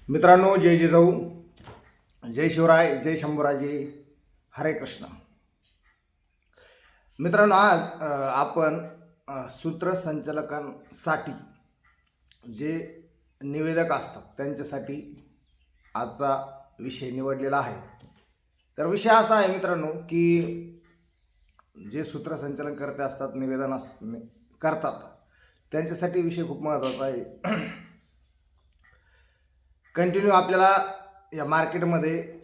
मित्रांनो, जय जिजाऊ, जय शिवराय, जय शंभूराजे, हरे कृष्ण. मित्रांनो, आज आपण सूत्रसंचालकांसाठी जे निवेदक असतात त्यांच्यासाठी आजचा विषय निवडलेला आहे. तर विषय असा आहे मित्रांनो की जे सूत्रसंचालन करते असतात, निवेदन करतात, त्यांच्यासाठी विषय खूप महत्त्वाचा आहे. कंटिन्यू आपल्याला या मार्केटमध्ये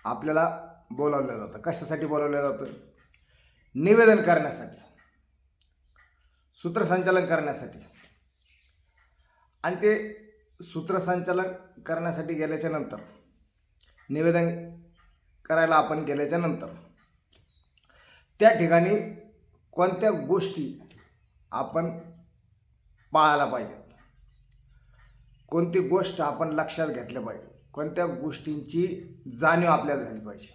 आपल्याला बोलावलं जातं. कशासाठी बोलावलं जातं? निवेदन करण्यासाठी, सूत्रसंचालन करण्यासाठी. आणि ते सूत्रसंचालन करण्यासाठी गेल्याच्या नंतर, निवेदन करायला आपण गेल्याच्या नंतर त्या ठिकाणी कोणत्या गोष्टी आपण पाळायला पाहिजेत, कोणती गोष्ट आपण लक्षात घेतल्या पाहिजे, कोणत्या गोष्टींची जाणीव आपल्याला झाली पाहिजे.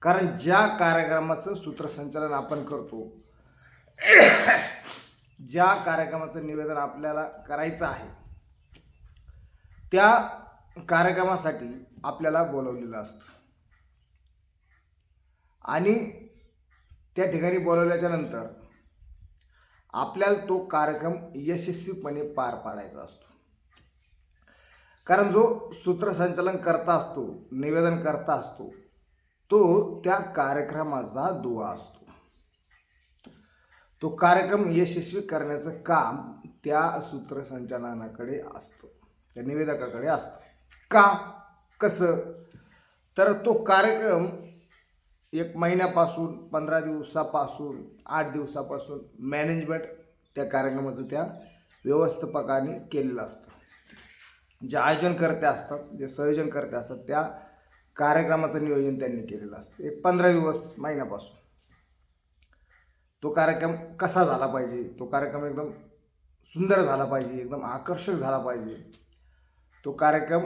कारण ज्या कार्यक्रमाचं सूत्रसंचालन आपण करतो, ज्या कार्यक्रमाचं निवेदन आपल्याला करायचं आहे, त्या कार्यक्रमासाठी आपल्याला बोलवलेलं असतं. आणि त्या ठिकाणी बोलवल्याच्या नंतर आपल्याला तो कार्यक्रम यशस्वीपणे पार पाडायचा असतो. कारण जो सूत्रसंचालन करता असतो, निवेदन करता असतो, तो त्या कार्यक्रमाचा दुवा असतो. तो कार्यक्रम यशस्वी करण्याचं काम त्या सूत्रसंचालनाकडे असतं, त्या निवेदकाकडे असतं. का, कसं? तर तो कार्यक्रम 1 महिन्यापासून, 15 दिवसापासून, 8 दिवसापासून मॅनेजमेंट त्या कार्यक्रमाचं त्या व्यवस्थापकाने केलेलं असतं. जे आयोजनकर्ते असतात, जे संयोजनकर्ते असतात, त्या कार्यक्रमाचं नियोजन त्यांनी केलेलं असतं. 15 दिवस, महिन्यापासून तो कार्यक्रम कसा झाला पाहिजे, तो कार्यक्रम एकदम सुंदर झाला पाहिजे, एकदम आकर्षक झाला पाहिजे, तो कार्यक्रम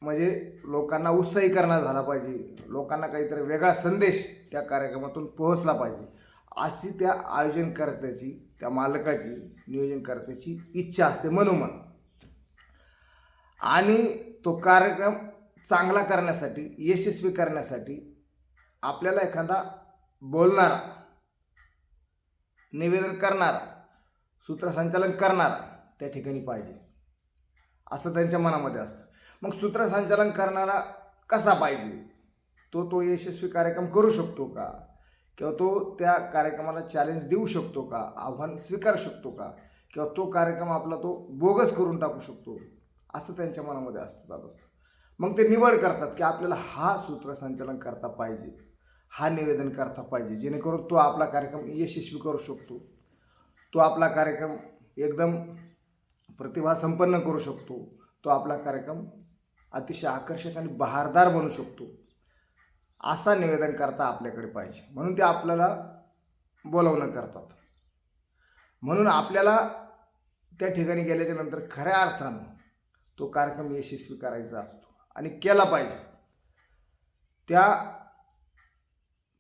म्हणजे लोकांना उत्साही करणारा झाला पाहिजे, लोकांना काहीतरी वेगळा संदेश त्या कार्यक्रमातून पोहोचला पाहिजे, अशी त्या आयोजनकर्त्याची, त्या मालकाची, नियोजनकर्त्याची इच्छा असते मनोमन. आणि तो कार्यक्रम चांगला करण्यासाठी, यशस्वी करण्यासाठी आपल्याला एखादा बोलणारा, निवेदन करणारा, सूत्रसंचालन करणारा त्या ठिकाणी पाहिजे, असं त्यांच्या मनामध्ये असतं. मग सूत्रसंचालन करणारा कसा पाहिजे? तो यशस्वी कार्यक्रम करू शकतो का, किंवा तो त्या कार्यक्रमाला चॅलेंज देऊ शकतो का, आव्हान स्वीकारू शकतो का, किंवा तो कार्यक्रम आपला तो बोगस करून टाकू शकतो, असं त्यांच्या मनामध्ये जात असतं. मग ते निवड करतात की आपल्याला हा सूत्रसंचालन करता पाहिजे, हा निवेदन करता पाहिजे, जेणेकरून तो आपला कार्यक्रम यशस्वी करू शकतो, तो आपला कार्यक्रम एकदम प्रतिभासंपन्न करू शकतो, तो आपला कार्यक्रम अतिशय आकर्षक आणि बहारदार बनू शकतो, असा निवेदन करता आपल्याकडे पाहिजे. म्हणून ते आपल्याला बोलावणं करतात. म्हणून आपल्याला त्या ठिकाणी गेल्याच्या नंतर खऱ्या अर्थानं तो कार्यक्रम यशस्वी करायचा असतो आणि केला पाहिजे. त्या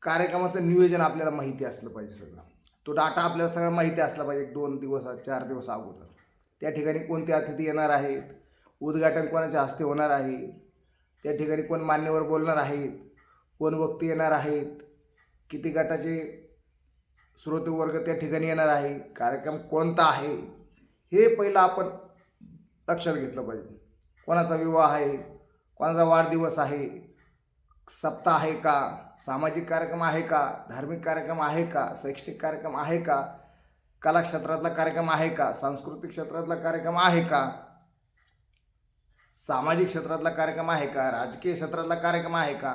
कार्यक्रमाचं नियोजन आपल्याला माहिती असलं पाहिजे, सगळं तो डाटा आपल्याला सगळं माहिती असला पाहिजे. 2 दिवस, 4 दिवस अगोदर त्या ठिकाणी कोणते अतिथी येणार आहेत, उद्घाटन कोणाच्या हस्ते होणार आहे, त्या ठिकाणी कोण मान्यवर बोलणार आहेत, कोण वक्ते येणार आहेत, किती गटाचे श्रोतेवर्ग त्या ठिकाणी येणार आहे, कार्यक्रम कोणता आहे, हे पहिलं आपण लक्षात घेतलं पाहिजे. कोणाचा विवाह आहे, कोणाचा वाढदिवस आहे, सप्ताह आहे का, सामाजिक कार्यक्रम आहे का, धार्मिक कार्यक्रम आहे का, शैक्षणिक कार्यक्रम आहे का, कला क्षेत्रातला कार्यक्रम आहे का, सांस्कृतिक क्षेत्रातला कार्यक्रम आहे का, सामाजिक क्षेत्रातला कार्यक्रम आहे का, राजकीय क्षेत्रातला कार्यक्रम आहे का,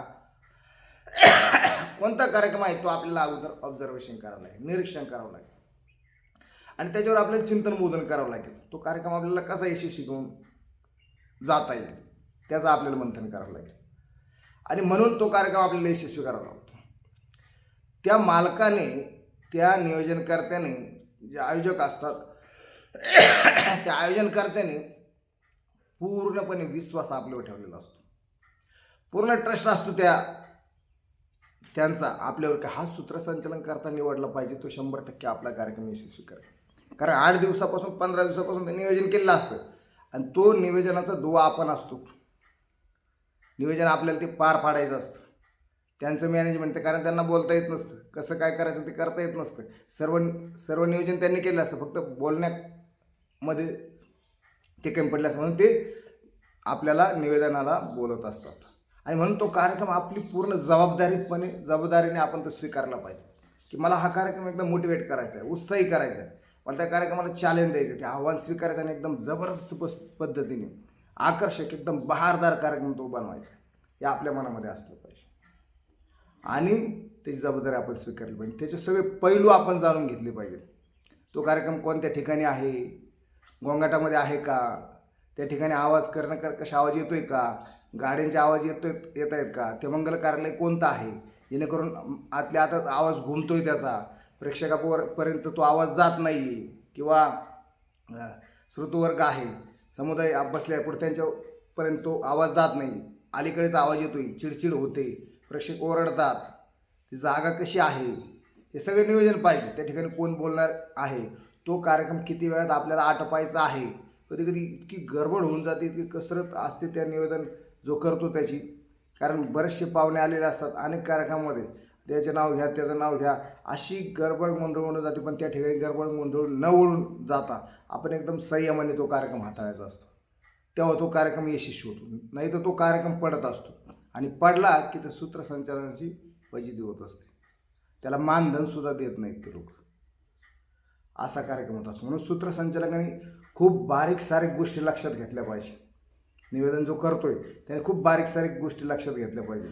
कोणता कार्यक्रम आहे, तो आपल्याला अगोदर ऑब्झर्वेशन करावं लागेल, निरीक्षण करावं लागेल, आणि त्याच्यावर आपल्याला चिंतन बोधन करावं लागेल. तो कार्यक्रम आपल्याला कसा यशस्वी घेऊन जाता येईल, त्याचं आपल्याला मंथन करावं लागेल. आणि म्हणून तो कार्यक्रम आपल्याला यशस्वी करावा लागतो. त्या मालकाने, त्या नियोजनकर्त्याने, जे आयोजक असतात, त्या आयोजनकर्त्याने पूर्णपणे विश्वास आपल्यावर ठेवलेला असतो, पूर्ण ट्रस्ट असतो त्यांचा आपल्यावर, की हा सूत्रसंचालन करता निवडला पाहिजे, तो 100% आपला कार्यक्रम यशस्वी करेल. कारण 8 दिवसापासून, 15 दिवसापासून ते नियोजन केलेलं असतं. आणि तो नियोजनाचा दुवा आपण असतो. नियोजन आपल्याला ते पार पाडायचं असतं. त्यांचं मॅनेजमेंट, ते कारण त्यांना बोलता येत नसतं, कसं काय करायचं ते करता येत नसतं. सर्व नियोजन त्यांनी केलं असतं, फक्त बोलण्यामध्ये ते कमी पडले असतं, म्हणून ते आपल्याला निवेदनाला बोलत असतात. आणि म्हणून तो कार्यक्रम आपली पूर्ण जबाबदारीने आपण तो स्वीकारला पाहिजे, की मला हा कार्यक्रम एकदम मोटिवेट करायचा आहे, उत्साही करायचा आहे, मला त्या कार्यक्रमाला चॅलेंज द्यायचं, ते आव्हान स्वीकारायचं आणि एकदम जबरदस्त पद्धतीने आकर्षक एकदम बहारदार कार्यक्रम तो बनवायचा, हे आपल्या मनामध्ये असलं पाहिजे. आणि त्याची जबाबदारी आपण स्वीकारली पाहिजे. त्याचे सगळे पैलू आपण जाणून घेतले पाहिजे. तो कार्यक्रम कोणत्या ठिकाणी आहे, गोंगाटामध्ये आहे का, त्या ठिकाणी आवाज कशा आवाज येतोय का, गाड्यांचे आवाज येत आहेत का, ते मंगल कार्यालय कोणतं आहे, जेणेकरून आतल्या आत आवाज घुमतोय, त्याचा प्रेक्षकापर्यंत तो आवाज जात नाही आहे, किंवा श्रोतृवर्ग आहे, समुदाय बसल्या पुढे त्यांच्यापर्यंत तो आवाज जात नाही, अलीकडेच आवाज येतोय, चिडचिड होते, प्रेक्षक ओरडतात, ती जागा कशी आहे, हे सगळे नियोजन पाहिजे. त्या ठिकाणी कोण बोलणार आहे, तो कार्यक्रम किती वेळात आपल्याला आटपायचा आहे. कधी कधी इतकी गडबड होऊन जाते, इतकी कसरत असते त्या निवेदन जो करतो त्याची, कारण बरेचसे पाहुणे आलेले असतात अनेक कार्यक्रमामध्ये, त्याचं नाव घ्या त्याचं नाव घ्या, अशी गडबड गोंधळून जाते. पण त्या ठिकाणी गडबड गोंधळ न वळून जाता आपण एकदम संयमाने तो कार्यक्रम हाताळायचा असतो, तेव्हा तो कार्यक्रम यशस्वी होतो. नाही तर तो कार्यक्रम पडत असतो, आणि पडला की त्या सूत्रसंचालनाची फजिती होत असते, त्याला मानधनसुद्धा देत नाहीत ते लोक. असा कार्यक्रम होत असतो. म्हणून सूत्रसंचालकांनी खूप बारीक सारीक गोष्टी लक्षात घेतल्या पाहिजे. निवेदन जो करतोय त्याने खूप बारीक सारीक गोष्टी लक्षात घेतल्या पाहिजे.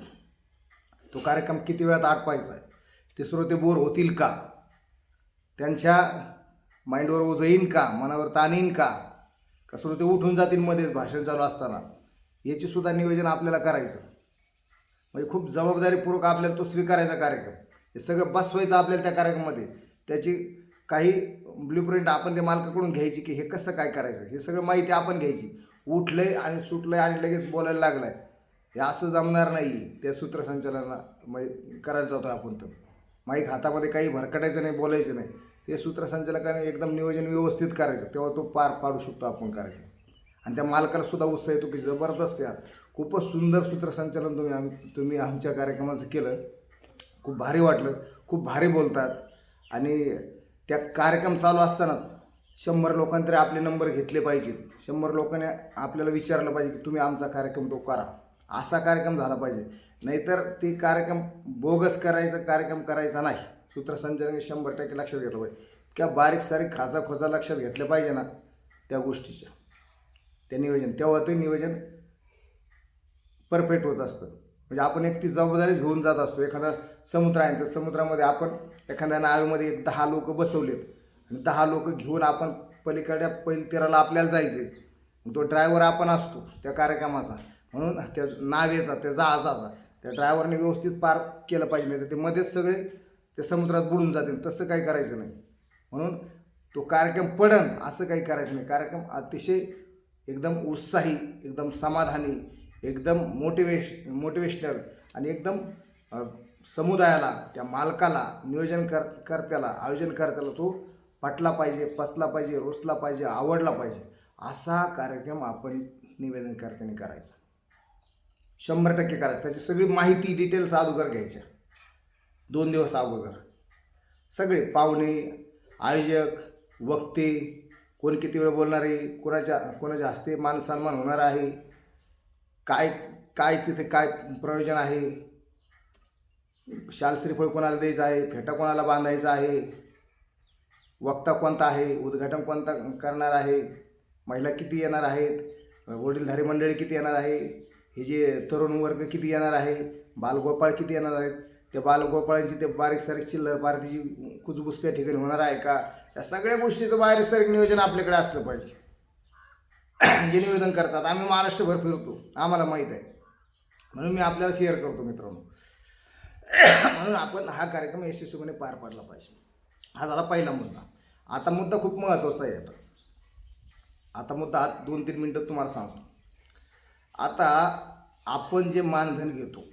तो कार्यक्रम किती वेळात आटपायचा आहे, ते श्रोते बोर होतील का, त्यांच्या माइंडवर ओझं येईन का, मनावर ताण येईन का, श्रोते उठून जातील मध्येच भाषण चालू असताना, याची सुद्धा नियोजन आपल्याला करायचं. म्हणजे खूप जबाबदारीपूर्वक आपल्याला तो स्वीकारायचा कार्यक्रम, हे सगळं बसवायचं आपल्याला त्या कार्यक्रमामध्ये. त्याची काही ब्ल्यूप्रिंट आपण त्या मालकाकडून घ्यायची, की हे कसं काय करायचं, हे सगळं माहिती आपण घ्यायची. उठलंय आणि सुटलंय आणि लगेच बोलायला लागलाय, हे असं जमणार नाही. त्या सूत्रसंचालना करायला जातो आपण, तर माईक हातामध्ये काही भरकटायचं नाही, बोलायचं नाही. ते सूत्रसंचालकाने एकदम नियोजन व्यवस्थित करायचं, तेव्हा तो पार पाडू शकतो आपण कार्यक्रम. आणि त्या मालकाला सुद्धा उत्साह येतो, की जबरदस्त यार, खूपच सुंदर सूत्रसंचालन तुम्ही आमच्या कार्यक्रमाचं केलं, खूप भारी वाटलं, खूप भारी बोलतात. आणि त्या कार्यक्रम चालू असताना 100 लोकांनी तरी आपले नंबर घेतले पाहिजेत, 100 लोकांनी आपल्याला विचारलं पाहिजे की तुम्ही आमचा कार्यक्रम तो करा, असा कार्यक्रम झाला पाहिजे. नाहीतर ते कार्यक्रम बोगस कार्यक्रम करायचा नाही. सूत्रसंचालनाने 100% लक्षात घेतलं पाहिजे. त्या बारीक सारीक खाचाखोचा लक्षात घेतलं पाहिजे ना त्या गोष्टीच्या, त्या नियोजन, तेव्हा ते नियोजन परफेक्ट होत असतं. म्हणजे आपण एक ती जबाबदारीच घेऊन जात असतो. एखादा समुद्र आहे, तर समुद्रामध्ये आपण एखाद्या नावेमध्ये 10 लोक बसवलेत, आणि 10 लोक घेऊन आपण पलीकडल्या तीराला आपल्याला जायचे, तो ड्रायव्हर आपण असतो त्या कार्यक्रमाचा, म्हणून त्या नावेचा, त्या जहाजाचा त्या ड्रायव्हरने व्यवस्थित पार केलं पाहिजे. नाही तर ते मध्येच सगळे त्या समुद्रात बुडून जातील, तसं काही करायचं नाही. म्हणून तो कार्यक्रम पडन असं काही करायचं नाही. कार्यक्रम अतिशय एकदम उत्साही, एकदम समाधानी, एकदम मोटिवेशनल आणि एकदम समुदायाला, त्या मालकाला, करत्याला, आयोजनकर्त्याला तो पटला पाहिजे, पचला पाहिजे, रुचला पाहिजे, आवडला पाहिजे, असा कार्यक्रम आपण निवेदनकर्त्याने करायचा. 100% करायचं. त्याची सगळी माहिती, डिटेल्स अगोदर घ्यायच्या, 2 दिवस अगोदर. सगळे पाहुणे, आयोजक, वक्ते, कोण किती वेळ बोलणार आहे, कोणाच्या हस्ते मान सन्मान होणार आहे, काय तिथे काय प्रयोजन आहे, शाल श्रीफळ कोणाला द्यायचं आहे, फेटा कोणाला बांधायचा आहे, वक्ता कोणता आहे, उद्घाटन कोणता करणार आहे, महिला किती येणार आहेत, वडीलधारी मंडळी किती येणार आहे, हे जे तरुण वर्ग किती येणार आहे, बालगोपाळ किती येणार आहेत, त्या बालगोपाळांची ते बारीक सारीक चिल्लर पार्टीची कुजबुज त्या ठिकाणी होणार आहे का, या सगळ्या गोष्टीचं बारीक सारीक नियोजन आपल्याकडे असलं पाहिजे. जे निवेदन करतात, आम्ही महाराष्ट्रभर फिरतो, आम्हाला माहीत आहे, म्हणून मी आपल्याला शेअर करतो मित्रांनो. म्हणून आपण हा कार्यक्रम यशस्वीपणे पार पाडला पाहिजे. हा झाला पहिला मुद्दा. आता मुद्दा खूप महत्त्वाचा आहे. आता मुद्दा 2-3 मिनटं तुम्हाला सांगतो. आता आपण जे मानधन घेतो,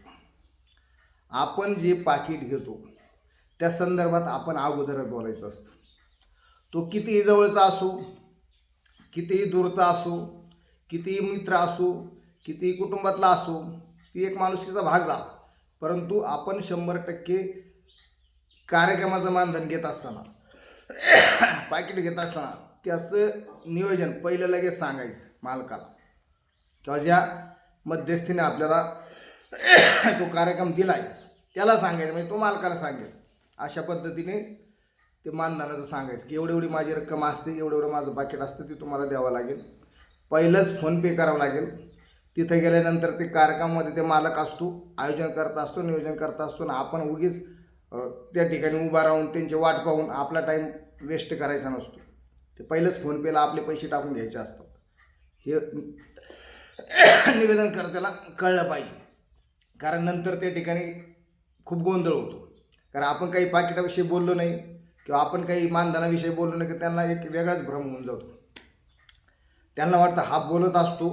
आपण जे पाकिट घेतो, त्या संदर्भात आपण अगोदरच बोलायचं असतं. तो कितीही जवळचा असो, कितीही दूरचा असो, कितीही मित्र असो, कितीही कुटुंबातला असो, ती एक माणुसकीचा भाग झाला. परंतु आपण 100% कार्यक्रमाचं मानधन घेत असताना, पाकिट घेत असताना त्याचं नियोजन पहिलं लगेच सांगायचं मालकाला, किंवा ज्या मध्यस्थीने आपल्याला तो कार्यक्रम दिला आहे त्याला सांगायचं, म्हणजे तो मालकाला सांगेल. अशा पद्धतीने ते मानधनाचं सांगायचं की एवढी एवढी माझी रक्कम असते, एवढं एवढं माझं पाकिट असतं, ते तुम्हाला द्यावं लागेल. पहिलंच फोनपे करावं लागेल. तिथं गेल्यानंतर ते कार्यक्रमामध्ये ते मालक असतो, आयोजन करत असतो, नियोजन करत असतो, आणि आपण उगीच त्या ठिकाणी उभा राहून त्यांची वाट पाहून आपला टाईम वेस्ट करायचा नसतो. ते पहिलंच फोनपेला आपले पैसे टाकून घ्यायचे असतात. हे निवेदनकर्त्याला कळलं पाहिजे, कारण नंतर त्या ठिकाणी खूप गोंधळ होतो. कारण आपण काही पाकिटाविषयी बोललो नाही किंवा आपण काही मानधनाविषयी बोललो नाही की त्यांना एक वेगळाच भ्रम होऊन जातो. त्यांना वाटतं हा बोलत असतो,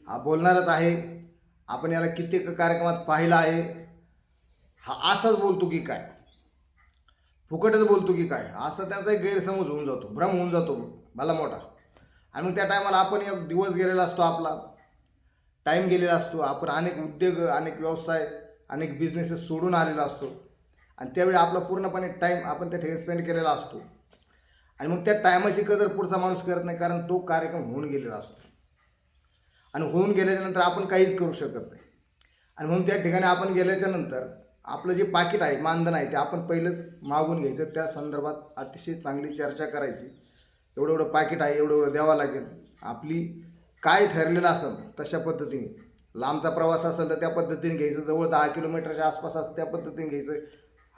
हा बोलणारच आहे, आपण याला कित्येक कार्यक्रमात पाहिलं आहे, हा असाच बोलतो की काय, फुकटच बोलतो की काय, असं त्यांचा एक गैरसमज होऊन जातो, भ्रम होऊन जातो भला मोठा. आणि मग त्या टायमाला आपण एक दिवस गेलेला असतो, आपला टाईम गेलेला असतो, आपण अनेक उद्योग, अनेक व्यवसाय, अनेक बिझनेसेस सोडून आलेला असतो, आणि त्यावेळी आपला पूर्णपणे टाईम आपण त्या ठिकाणी स्पेंड केलेला असतो. आणि मग त्या टायमाची कदर पुढचा माणूस करत नाही, कारण तो कार्यक्रम होऊन गेलेला असतो, आणि होऊन गेल्याच्यानंतर आपण काहीच करू शकत नाही. आणि म्हणून त्या ठिकाणी आपण गेल्याच्यानंतर आपलं जे पाकिट आहे, मानधन आहे, ते आपण पहिलंच मागून घ्यायचं. त्या संदर्भात अतिशय चांगली चर्चा करायची. एवढं एवढं पाकिट आहे, एवढं एवढं द्यावं लागेल, आपली काय ठरलेलं असेल तशा पद्धतीने. लांबचा प्रवास असेल तर त्या पद्धतीने घ्यायचं, जवळ 10 किलोमीटरच्या आसपास असं त्या पद्धतीने घ्यायचं,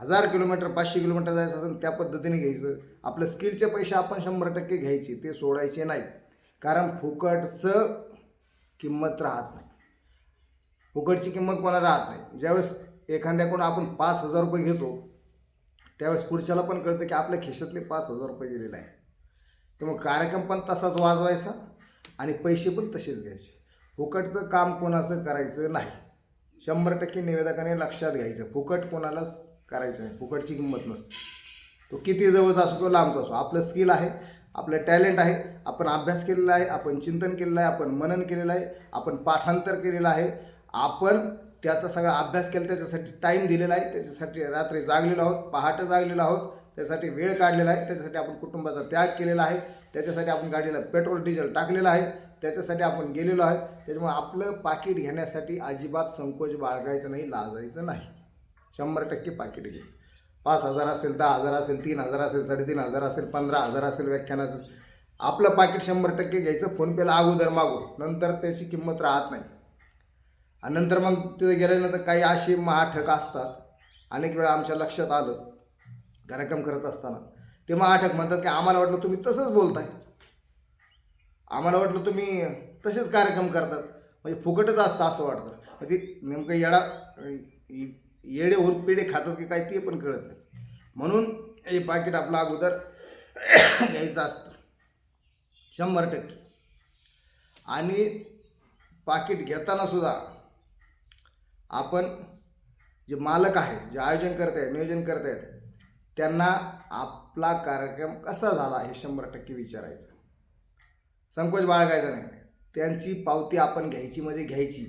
1000 किलोमीटर 500 किलोमीटर जायचं असेल त्या पद्धतीने घ्यायचं. आपलं स्किलचे पैसे आपण 100% घ्यायचे, ते सोडायचे नाही. कारण फुकटचं किंमत राहत नाही, फुकटची किंमत कोणाला राहत नाही. ज्यावेळेस एखाद्याकडून आपण 5,000 रुपये घेतो, त्यावेळेस पुढच्याला पण कळतं की आपल्या खिशातले 5,000 रुपये गेलेले आहे. तर मग कार्यक्रम पण तसाच वाजवायचा आणि पैसे पण तसेच घ्यायचे. फुकटचं काम कोणाचं करायचं नाही. 100% निवेदकाने लक्षात घ्यायचं, फुकट कोणालाच करायचं नाही, फुकटची किंमत नसते. तो किती जवळचा असो किंवा लांबचा असो, आपलं स्किल आहे, आपलं टॅलेंट आहे, आपण अभ्यास केलेला आहे, आपण चिंतन केलेलं आहे, आपण मनन केलेलं आहे, आपण पाठांतर केलेलं आहे, आपण त्याचा सगळा अभ्यास केला, त्याच्यासाठी टाईम दिलेला आहे, त्याच्यासाठी रात्री जागलेलो आहोत, पहाटे जागलेलो आहोत, त्यासाठी वेळ काढलेला आहे, त्याच्यासाठी आपण कुटुंबाचा त्याग केलेला आहे, त्याच्यासाठी आपण गाडीला पेट्रोल डिझेल टाकलेलं आहे, त्याच्यासाठी आपण गेलेलो आहे. त्याच्यामुळे आपलं पाकिट घेण्यासाठी अजिबात संकोच बाळगायचं नाही, लाजायचं नाही. 100% पाकिट घ्यायचं. 5,000 असेल, 10,000 असेल, 3,000 असेल, 3,500 असेल, 15,000 असेल, व्याख्यान असेल, आपलं पाकिट 100% घ्यायचं. फोनपेला अगोदर मागू, नंतर त्याची किंमत राहत नाही. आणि नंतर मग तिथे गेल्यानंतर काही असे महाठक असतात. अनेक वेळा आमच्या लक्षात आलं कार्यक्रम करत असताना, ते महाठक म्हणतात की आम्हाला वाटलं तुम्ही तसंच बोलताय, आम्हाला वाटलं तुम्ही तसेच कार्यक्रम करतात, म्हणजे फुकटच असतं असं वाटतं. म्हणजे नेमकं येडे होऊन पेढे खातात की काय ते पण कळत नाही. म्हणून हे पाकिट आपलं अगोदर घ्यायचं असतं 100%. आणि पाकिट घेताना सुद्धा आपण जे मालक आहे, जे आयोजन करत आहेत, नियोजन करत आहेत, त्यांना आपला कार्यक्रम कसा झाला हे 100% विचारायचं, संकोच बाळगायचा नाही. त्यांची पावती आपण घ्यायची म्हणजे घ्यायची.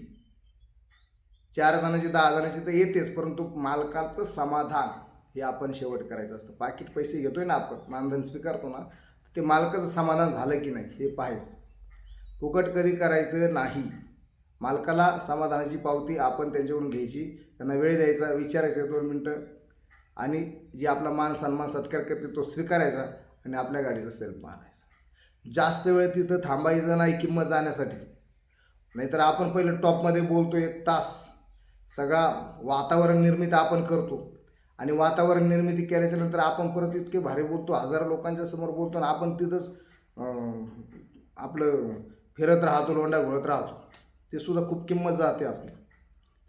4 जणांची 10 जणांची तर येतेच, परंतु मालकाचं समाधान हे आपण शेवट करायचं असतं. पाकिट पैसे घेतोय ना आपण, मानधन स्वीकारतो ना, ते मालकाचं समाधान झालं की नाही हे पाहायचं. फुकट कधी करायचं नाही. मालकाला समाधानाची पावती आपण त्यांच्याकडून घ्यायची, त्यांना वेळ द्यायचा, विचारायचं 2 मिनटं, आणि जे आपला मान सन्मान सत्कार करते तो स्वीकारायचा, आणि आपल्या गाडीला सेल्फ मारायचा. जास्त वेळ तिथं थांबायचं नाही किंमत जाण्यासाठी. नाहीतर आपण पहिलं टॉपमध्ये बोलतो 1 तास, सगळा वातावरण निर्मिती आपण करतो, आणि वातावरण निर्मिती केल्याच्यानंतर आपण परत इतके भारी बोलतो, हजारो लोकांच्या समोर बोलतो, आणि आपण तिथंच आपलं फिरत राहतो, लोंडा घोळत राहतो. ते सुद्धा खूप किंमत जाते आपली.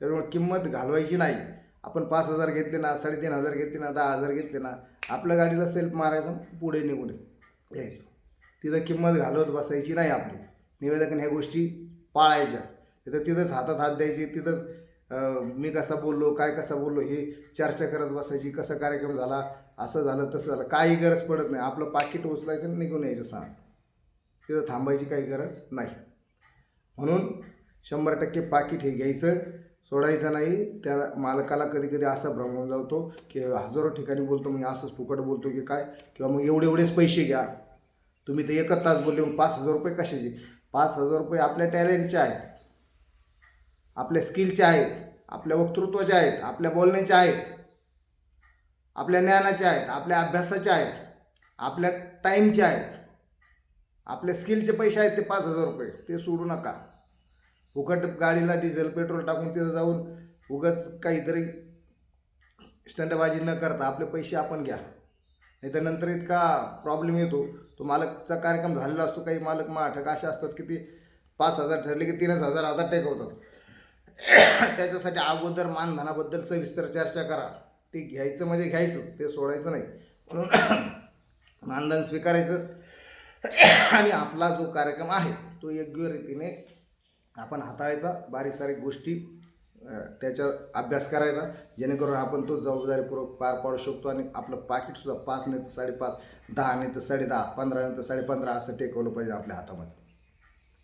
त्यामुळे किंमत घालवायची नाही. आपण 5,000 घेतले ना, 3,500 घेतले ना, 10,000 घेतले ना, आपल्या गाडीला सेल्फ मारायचं, पुढे निघून यायचं. तिथं किंमत घालवत बसायची नाही आपली. निवेदकाने ह्या गोष्टी पाळायच्या. तिथंच हातात हात द्यायचे, तिथंच मी कसा बोललो, काय कसा बोललो हे चर्चा करत बसायची. कसा कार्यक्रम झाला, असं झालं तसं झालं, काही गरज पडत नाही. आपलं पाकिट उचलायचं, निघून यायचं. सांग, तिथं थांबायची काही गरज नाही. म्हणून 100% पाकीट हे घ्यायचं, सोडायचं नाही. त्या मालकाला कधी कधी असा भ्रम होऊन जातो की हजारो ठिकाणी बोलतो मी असंच फुकट बोलतो की काय, किंवा मग एवढेच पैसे घ्या. तुम्ही ते 1 तास बोलले मग 5,000 रुपये कशाचे? 5,000 रुपये आपल्या टॅलेंटचे आहेत, आपल्या स्किलचे आहेत, आपल्या वक्तृत्वाचे आहेत, आपल्या बोलण्याचे आहेत, आपल्या ज्ञानाचे आहेत, आपल्या अभ्यासाचे आहेत, आपल्या टाईमचे आहेत. आपल्या स्किलचे पैसे आहेत ते 5,000 रुपये, ते सोडू नका. फुकट गाडीला डिझेल पेट्रोल टाकून तिथं जाऊन उगाच काहीतरी स्टंटबाजी न करता आपले पैसे आपण घ्या. नाही तर नंतर इतका प्रॉब्लेम येतो. तो मालकचा कार्यक्रम झालेला असतो. काही मालक माठक असे असतात की ते 5,000 ठरले की 3,000 आता टेकवतात. त्याच्यासाठी अगोदर मानधनाबद्दल सविस्तर चर्चा करा. ते घ्यायचं म्हणजे घ्यायचं, ते सोडायचं नाही. म्हणून मानधन स्वीकारायचं आणि आपला जो कार्यक्रम आहे तो योग्य रीतीने आपण हाताळायचा. बारीक सारीक गोष्टी त्याचा अभ्यास करायचा, जेणेकरून आपण तो जबाबदारीपूर्वक पार पाडू शकतो. आणि आपलं पाकीटसुद्धा 5 नाही तर 5.5, 10 नाही तर 10.5, 15 नाही तर 15.5 असं टेकवलं पाहिजे आपल्या हातामध्ये.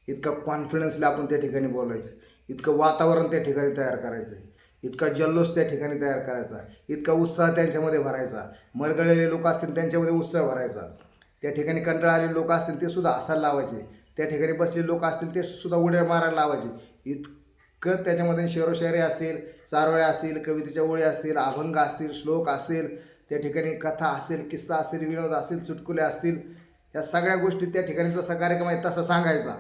इतकं कॉन्फिडन्सली आपण त्या ठिकाणी बोलायचं, इतकं वातावरण त्या ठिकाणी तयार करायचं, इतका जल्लोष त्या ठिकाणी तयार करायचा, इतका उत्साह त्यांच्यामध्ये भरायचा. मरगळलेले लोक असतील त्यांच्यामध्ये उत्साह भरायचा. त्या ठिकाणी कंटाळा आलेले लोक असतील ते सुद्धा हसायला लावायचे. त्या ठिकाणी बसलेले लोक असतील ते सुद्धा उड्या मारायला लावायचे. इतकं त्याच्यामध्ये शेरोशायरी असेल, चारोळ्या असतील, कवितेच्या ओळी असतील, अभंग असतील, श्लोक असेल, त्या ठिकाणी कथा असेल, किस्सा असेल, विनोद असेल, चुटकुले असतील, या सगळ्या गोष्टी त्या ठिकाणी जसा कार्यक्रम आहे तसा सांगायचा.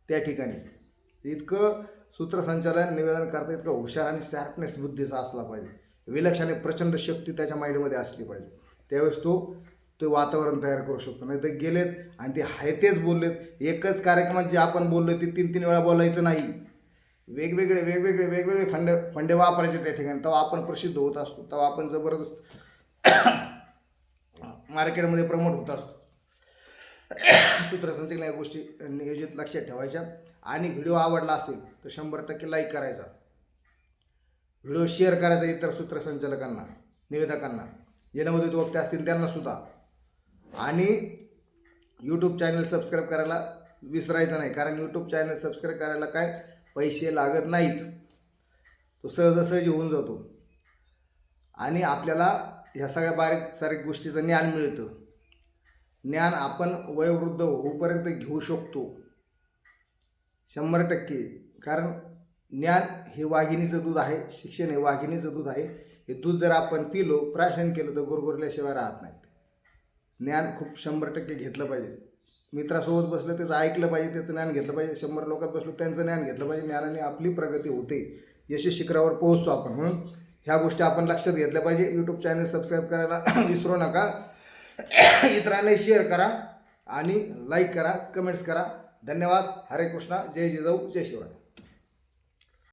त्या ठिकाणी इतकं सूत्रसंचालन निवेदन करता इतकं हुशार आणि शार्पनेस बुद्धीचा असला पाहिजे. विलक्षण आणि प्रचंड शक्ती त्याच्या माइंडमध्ये असली पाहिजे. त्यावेळेस तो वातावरण तयार करू शकतो. नाही तर गेलेत आणि ते आहे तेच बोललेत. एकच कार्यक्रमात जे आपण बोललो ते 3-3 वेळा बोलायचं नाही. वेगवेगळे फंडे वापरायचे त्या ठिकाणी. तेव्हा आपण प्रसिद्ध होत असतो, तेव्हा आपण जबरदस्त मार्केटमध्ये प्रमोट होत असतो. सूत्रसंचालन या गोष्टी नियोजित लक्षात ठेवायच्या. आणि व्हिडिओ आवडला असेल तर 100% लाईक करायचा, व्हिडिओ शेअर करायचा इतर सूत्रसंचालकांना, निवेदकांना, जे नवोदित वक्ते असतील त्यांनासुद्धा. आणि यूट्यूब चॅनल सबस्क्राईब करायला विसरायचं नाही, कारण यूट्यूब चॅनल सबस्क्राईब करायला काय पैसे लागत नाहीत, तो सहजासहजी होऊन जातो. आणि आपल्याला ह्या सगळ्या बारीक सारीक गोष्टीचं ज्ञान मिळतं. ज्ञान आपण वयोवृद्ध होईपर्यंत घेऊ शकतो 100%. कारण ज्ञान हे वाघिणीचं दूध आहे, शिक्षण हे वाघिणीचं दूध आहे. हे दूध जर आपण पिलो, प्राशन केलं तर गुरगुरल्याशिवाय राहत नाहीत. ज्ञान खूप 100% घेतलं पाहिजे. मित्रासोबत बसलं त्याचं ऐकलं पाहिजे, त्याचं ज्ञान घेतलं पाहिजे. 100 लोकात बसलो त्यांचं ज्ञान घेतलं पाहिजे. ज्ञानाने आपली प्रगती होते, यश शिखरावर पोहोचतो आपण. म्हणून ह्या गोष्टी आपण लक्षात घेतल्या पाहिजे. यूट्यूब चॅनल सबस्क्राईब करायला विसरू नका. इतरांनाही शेअर करा आणि लाईक करा, कमेंट्स करा. धन्यवाद. हरे कृष्णा. जय जिजाऊ, जय शिवराय.